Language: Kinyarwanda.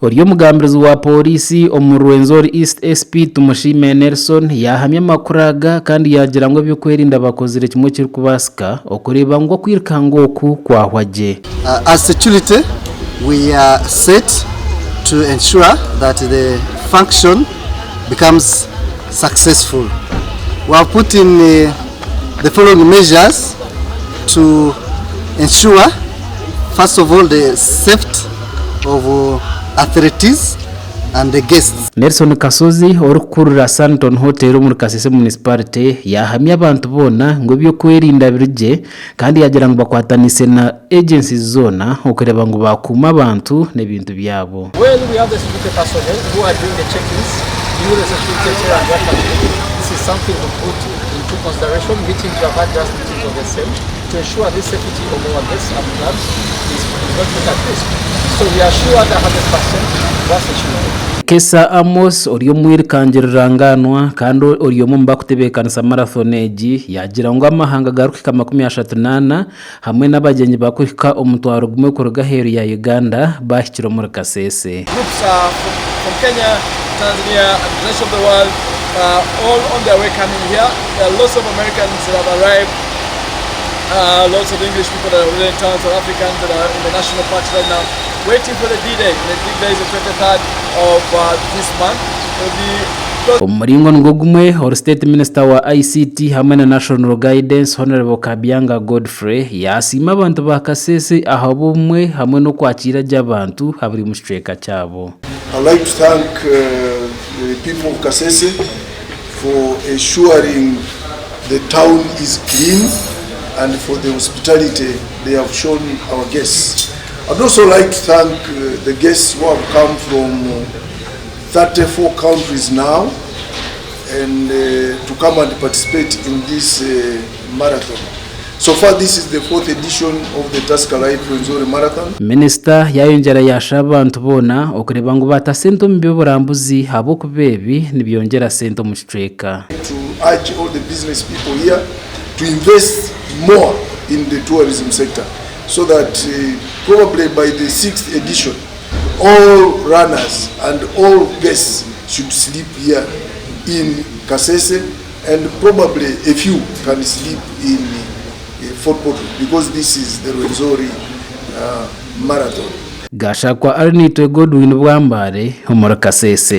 Oriyo mugambirizi wa polisi omurwenzori East SP Tumushime Nelson yahamya makuraga kandi yagira ngo Eby'Okwerinda bakozire kimwe kiri kubasika okureba ngo kwirikanga oku kwahwaje. As security we are set to ensure that the function becomes successful. We have put in the following measures to ensure, first of all, the safety of authorities and the guests. Nelson Kasozi orukurura Santon Hotel muri Kasese municipality yahamya abantu bona ngo Eby'Okwerinda birije kandi yagira ngo bakwatanise na agencies zona okureba ngo bakuma abantu n'ebintu byabo. When we have the security personnel who are doing the check-ins, you the security this is something to put into consideration, meetings we have had just meetings of the same to ensure the safety of our guests and clubs is not put at risk. So we are sure that 100% was achieved. Kesa Amos oriyo mwirikangiranganwa kandi oriyo mumba kutebekanisa marathon egi yagira ngo amahanga garukika 38 hamwe n'abagenyi bakwika omutwaro gumwe kuruga heru ya Uganda bahikiro muri Kasese. Groups from Kenya, Tanzania and the rest of the world all on their way coming here. There are lots of Americans that have arrived. Lots of English people that are in town, South Africans that are in the national parks right now, waiting for the D-Day. The D-Day is the 23rd of this month. Omuringo ngogumwe or State Minister wa ICT hamwe na National Guidance Honorable Kabyanga Godfrey yasima abantu ba Kasese aho bumwe hamwe no kwakira y'abantu haburi mushweka cyabo. I'd like to thank the people of Kasese for ensuring the town is clean and for the hospitality they have shown our guests. I'd also like to thank the guests who have come from 34 countries now and to come and participate in this marathon. So far this is the 4th edition of the Eby'Okwerinda Marathon. Minister yayongera yasha abantu bona okureba ngo batasento mbibe burambuzi habo kubebi nibyongera sento mushweka. To urge all the business people here to invest more in the tourism sector so that probably by the 6th edition all runners and all guests should sleep here in Kasese and probably a few can sleep in Fort Portal because this is the Rwenzori marathon. Gasha kwa Arnito Godwin Bwambare muri Kasese.